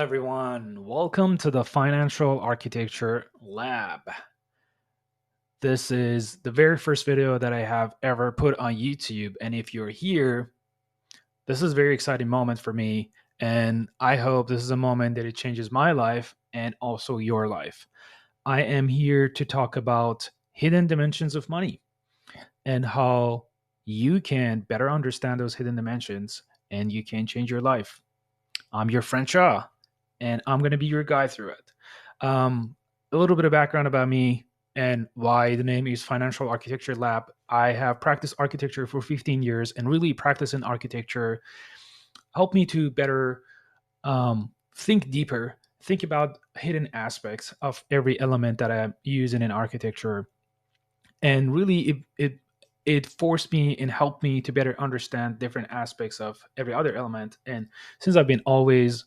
everyone. Welcome to the Financial Architecture Lab. This is the very first video that I have ever put on YouTube. And if you're here, this is a very exciting moment for me. And I hope this is a moment that it changes my life and also your life. I am here to talk about hidden dimensions of money and how you can better understand those hidden dimensions and you can change your life. I'm your friend Shaw, and I'm going to be your guide through it. Um, a little bit of background about me and why the name is Financial Architecture Lab. I have practiced architecture for 15 years, and really practicing architecture helped me to better think deeper, think about hidden aspects of every element that I'm using in architecture, and really it forced me and helped me to better understand different aspects of every other element. And since I've been always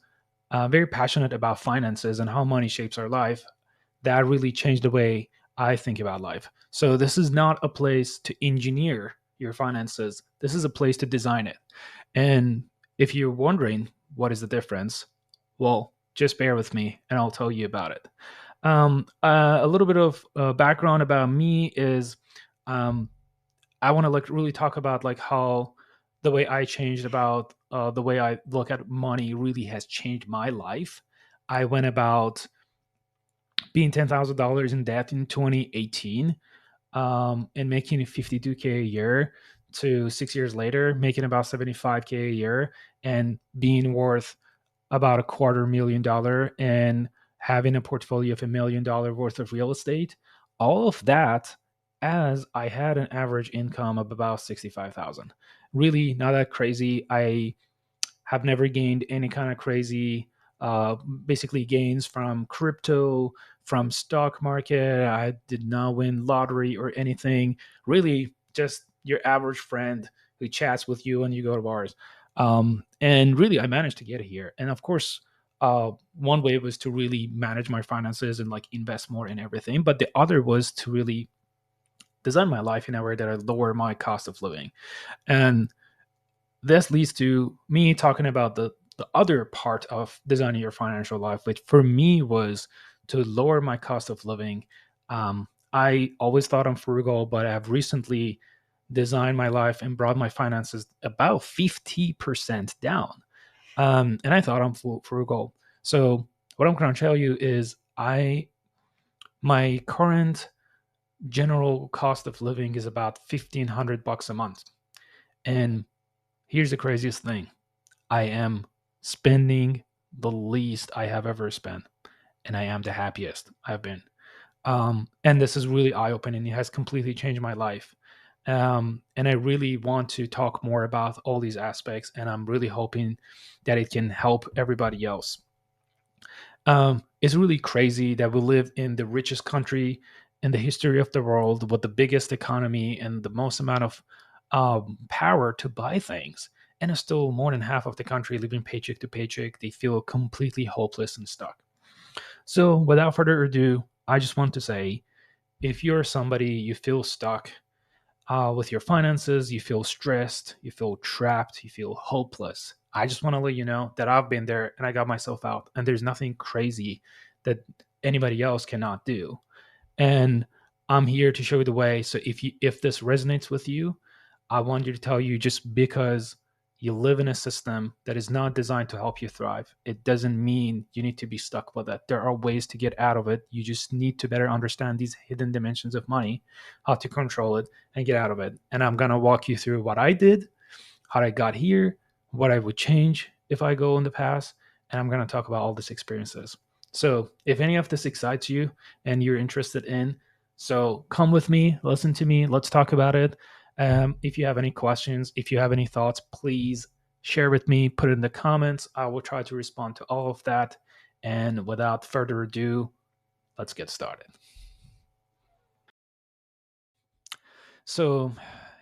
very passionate about finances and how money shapes our life, that really changed the way I think about life. So this is not a place to engineer your finances. This is a place to design it. And if you're wondering what is the difference, well, just bear with me and I'll tell you about it. A little bit of background about me is um, I want to like really talk about like how the way I changed about the way I look at money really has changed my life. I went about being $10,000 in debt in 2018 and making 52K a year to 6 years later making about 75K a year and being worth about $250,000 and having a portfolio of $1 million worth of real estate. All of that as I had an average income of about 65,000. Really not that crazy. I have never gained any kind of crazy basically gains from crypto, from stock market. I did not win lottery or anything. Really just your average friend who chats with you and you go to bars. And really I managed to get here. And of course, one way was to really manage my finances and like invest more in everything. But the other was to really design my life in a way that I lower my cost of living. And this leads to me talking about the other part of designing your financial life, which for me was to lower my cost of living. I always thought I'm frugal, but I've recently designed my life and brought my finances about 50% down. And I thought I'm frugal. So what I'm going to tell you is my current general cost of living is about $1,500 a month. And here's the craziest thing. I am spending the least I have ever spent, and I am the happiest I've been. And this is really eye opening. It has completely changed my life. And I really want to talk more about all these aspects, and I'm really hoping that it can help everybody else. It's really crazy that we live in the richest country in the history of the world with the biggest economy and the most amount of power to buy things. And it's still more than half of the country living paycheck to paycheck. They feel completely hopeless and stuck. So, without further ado, I just want to say if you're somebody you feel stuck with your finances, you feel stressed, you feel trapped, you feel hopeless, I just want to let you know that I've been there and I got myself out. And there's nothing crazy that anybody else cannot do. And I'm here to show you the way. So if this resonates with you, I want you to tell you just because you live in a system that is not designed to help you thrive, it doesn't mean you need to be stuck with it. There are ways to get out of it. You just need to better understand these hidden dimensions of money, how to control it and get out of it. And I'm going to walk you through what I did, how I got here, what I would change if I go in the past. And I'm going to talk about all these experiences. So if any of this excites you and you're interested in, so come with me, listen to me, let's talk about it. If you have any questions, if you have any thoughts, please share with me, put it in the comments. I will try to respond to all of that. And without further ado, let's get started. So,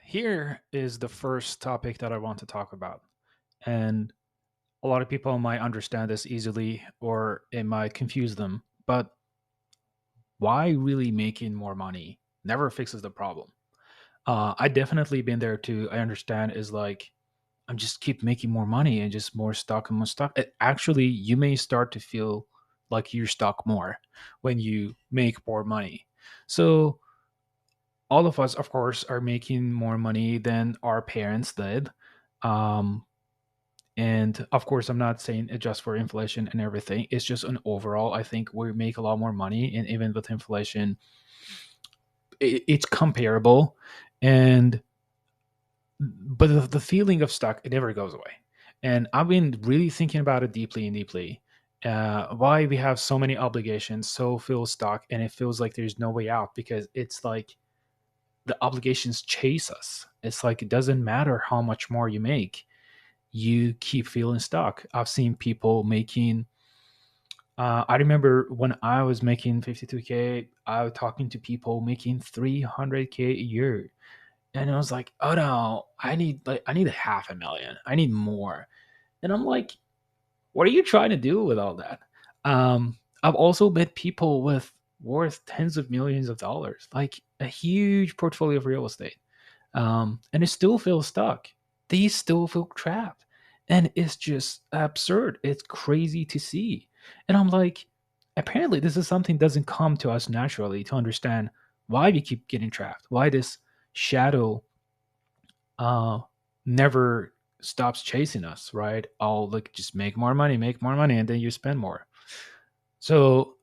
here is the first topic that I want to talk about. And a lot of people might understand this easily or it might confuse them. But why really making more money never fixes the problem? I definitely been there too. I understand is like I'm just keep making more money and just more stock and more stock. Actually, you may start to feel like you're stuck more when you make more money. So all of us, of course, are making more money than our parents did. Um, and of course, I'm not saying it just for inflation and everything. It's just an overall. I think we make a lot more money, and even with inflation, it's comparable. And but the feeling of stuck, it never goes away. And I've been really thinking about it deeply and deeply. Why we have so many obligations, so feel stuck, and it feels like there's no way out, because it's like the obligations chase us. It's like it doesn't matter how much more you make, you keep feeling stuck. I've seen people making. I remember when I was making 52K, I was talking to people making 300K a year, and I was like, "Oh no, I need a half a million. I need more." And I'm like, "What are you trying to do with all that?" I've also met people with worth tens of millions of dollars, like a huge portfolio of real estate, and they still feel stuck. They still feel trapped, and it's just absurd. It's crazy to see, and I'm like, apparently, this is something doesn't come to us naturally to understand why we keep getting trapped, why this shadow uh never stops chasing us, right? I'll like just make more money, and then you spend more. So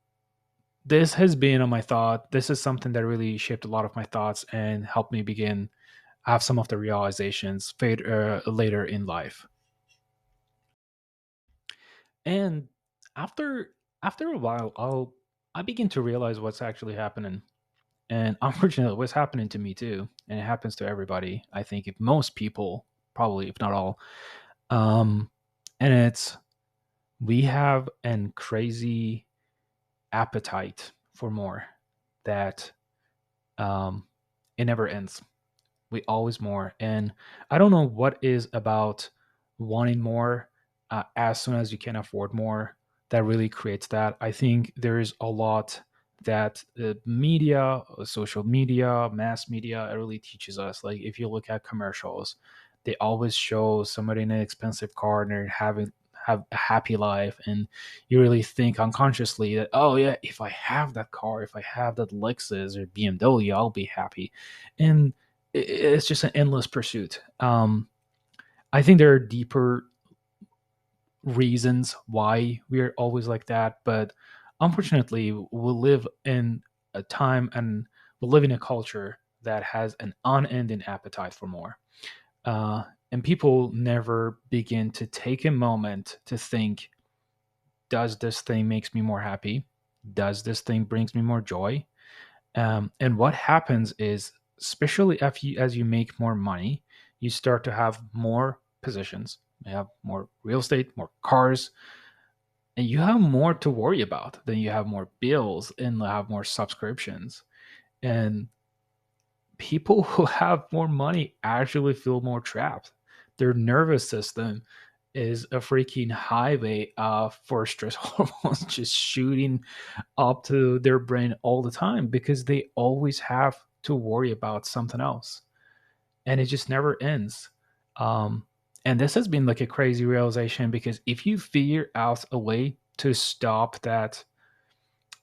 this has been on my thought. This is something that really shaped a lot of my thoughts and helped me begin have some of the realizations fade later in life. And after a while, I begin to realize what's actually happening. And unfortunately, what's happening to me too, and it happens to everybody. I think if most people, probably if not all, um, and it's we have an crazy appetite for more that um, it never ends. We always more, and I don't know what is about wanting more as soon as you can afford more that really creates that. I think there is a lot that media, social media, mass media, it really teaches us. Like if you look at commercials, they always show somebody in an expensive car and they're having have a happy life, and you really think unconsciously that, oh yeah, if I have that car, if I have that Lexus or BMW, I'll be happy. And it's just an endless pursuit. I think there are deeper reasons why we're always like that, but unfortunately, we live in a time and we live in a culture that has an unending appetite for more. Uh, and people never begin to take a moment to think, does this thing makes me more happy? Does this thing brings me more joy? And what happens is, especially as you make more money, you start to have more positions. You have more real estate, more cars, and you have more to worry about. Then you have more bills and you have more subscriptions. And people who have more money actually feel more trapped. Their nervous system is a freaking highway for stress hormones just shooting up to their brain all the time because they always have to worry about something else, and it just never ends. um, and this has been like a crazy realization, because if you figure out a way to stop that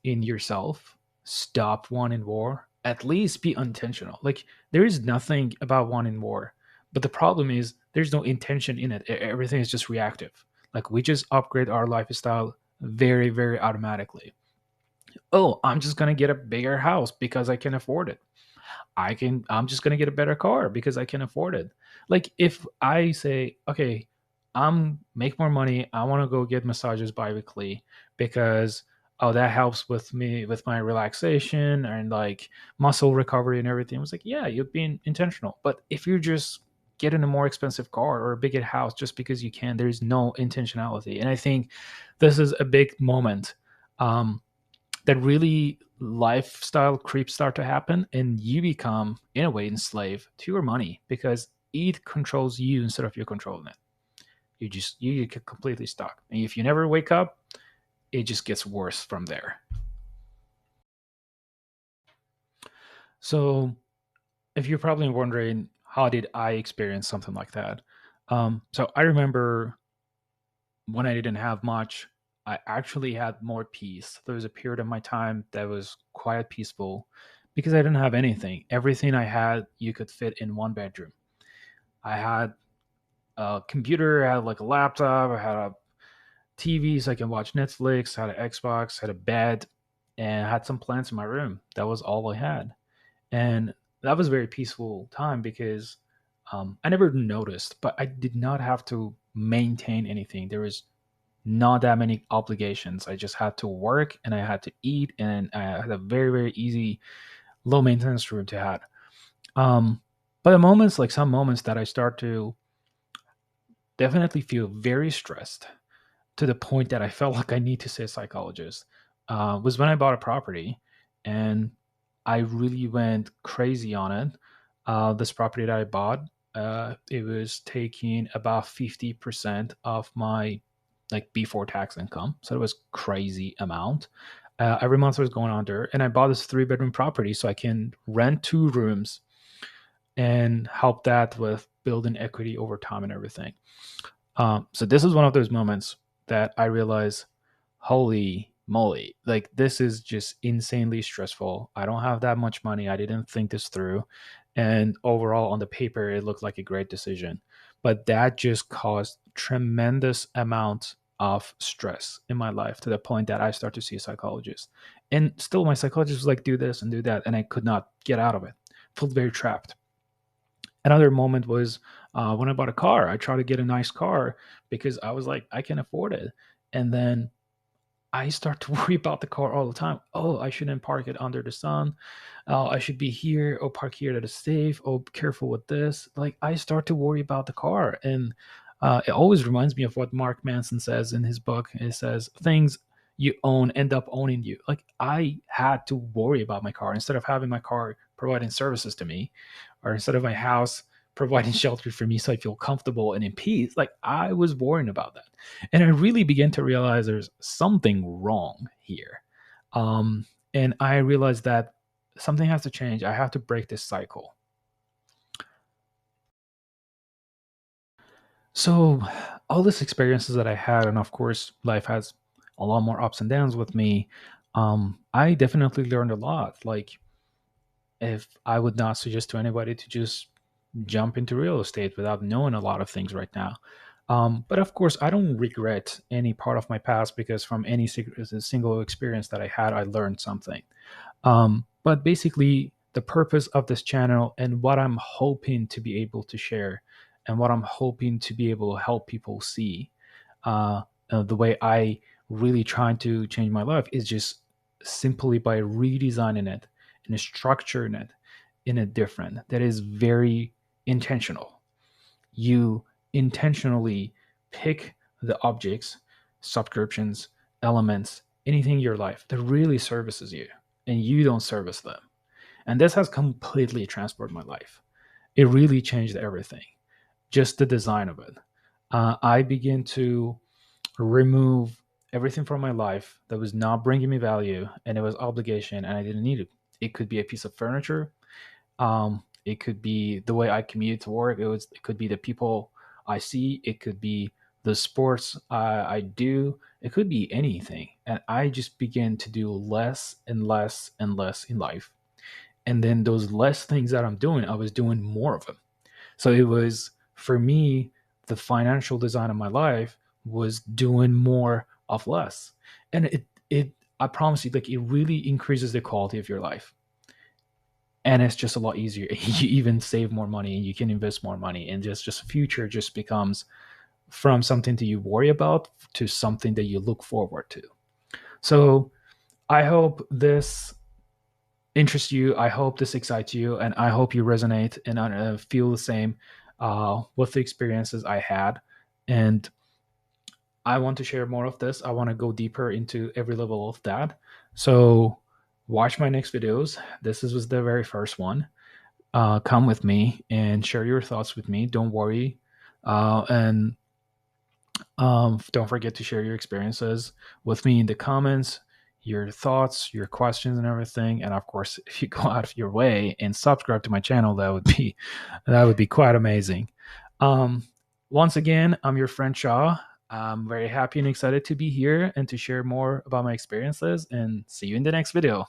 in yourself, stop wanting war, at least be intentional. Like there is nothing about wanting war, but the problem is there's no intention in it. Everything is just reactive. Like we just upgrade our lifestyle very, very automatically. Oh, I'm just going to get a bigger house because I can afford it. I'm just going to get a better car because I can afford it. Like if I say, okay, I'm make more money, I want to go get massages biweekly because oh, that helps with me with my relaxation and like muscle recovery and everything. I was like, yeah, you're being intentional. But if you're just getting a more expensive car or a bigger house just because you can, there's no intentionality. And I think this is a big moment. That really lifestyle creeps start to happen, and you become in a way enslaved to your money because it controls you instead of you controlling it. You get completely stuck, and if you never wake up, it just gets worse from there. So if you're probably wondering how did I experience something like that, So I remember when I didn't have much, I actually had more peace. There was a period of my time that was quite peaceful because I didn't have anything. Everything I had, you could fit in one bedroom. I had a computer, I had like a laptop, I had a TV so I can watch Netflix, had an Xbox, had a bed, and I had some plants in my room. That was all I had. And that was a very peaceful time because I never noticed, but I did not have to maintain anything. There was not that many obligations. I just had to work and I had to eat, and I had a very, very easy, low maintenance room to have. But the moments, like some moments that I start to definitely feel very stressed to the point that I felt like I need to see a psychologist was when I bought a property and I really went crazy on it. This property that I bought, it was taking about 50% of my like before tax income. So it was crazy amount. Every month I was going under, and I bought this 3 bedroom property so I can rent 2 rooms and help that with building equity over time and everything. So this is one of those moments that I realize, holy moly, like this is just insanely stressful. I don't have that much money. I didn't think this through. And overall, on the paper, it looked like a great decision. But that just caused tremendous amount of stress in my life to the point that I start to see a psychologist. And still my psychologist was like, do this and do that. And I could not get out of it. Felt very trapped. Another moment was when I bought a car. I tried to get a nice car because I was like, I can afford it. And then I start to worry about the car all the time. Oh, I shouldn't park it under the sun. Oh, I should be here. Oh, park here that is safe. Oh, be careful with this. Like I start to worry about the car, and it always reminds me of what Mark Manson says in his book. It says things you own end up owning you. Like I had to worry about my car instead of having my car providing services to me, or instead of my house providing shelter for me so I feel comfortable and in peace. Like I was worrying about that. And I really began to realize there's something wrong here. Um, and I realized that something has to change. I have to break this cycle. So, all these experiences that I had, and of course, life has a lot more ups and downs with me. I definitely learned a lot. Like, if I would not suggest to anybody to just jump into real estate without knowing a lot of things right now. But of course, I don't regret any part of my past because from any single experience that I had, I learned something. But basically, the purpose of this channel and what I'm hoping to be able to share and what I'm hoping to be able to help people see uh, the way I really trying to change my life is just simply by redesigning it and structuring it in a different that is very intentional. You intentionally pick the objects, subscriptions, elements, anything in your life that really services you, and you don't service them. And this has completely transformed my life. It really changed everything, just the design of it. I begin to remove everything from my life that was not bringing me value and it was obligation and I didn't need it. It could be a piece of furniture. It could be the way I commute to work. It could be the people I see. It could be the sports I do. It could be anything. And I just began to do less and less and less in life. And then those less things that I'm doing, I was doing more of them. So it was for me, the financial design of my life was doing more of less. And it I promise you, like it really increases the quality of your life. And it's just a lot easier. You even save more money and you can invest more money. And just future just becomes from something that you worry about to something that you look forward to. So I hope this interests you. I hope this excites you, and I hope you resonate and feel the same with the experiences I had. And I want to share more of this. I want to go deeper into every level of that. So watch my next videos. Was the very first one. Come with me and share your thoughts with me. Don't worry. And don't forget to share your experiences with me in the comments, your thoughts, your questions, and everything. And of course, if you go out of your way and subscribe to my channel, that would be quite amazing. Um, Once again, I'm your friend Shaw. I'm very happy and excited to be here and to share more about my experiences, and see you in the next video.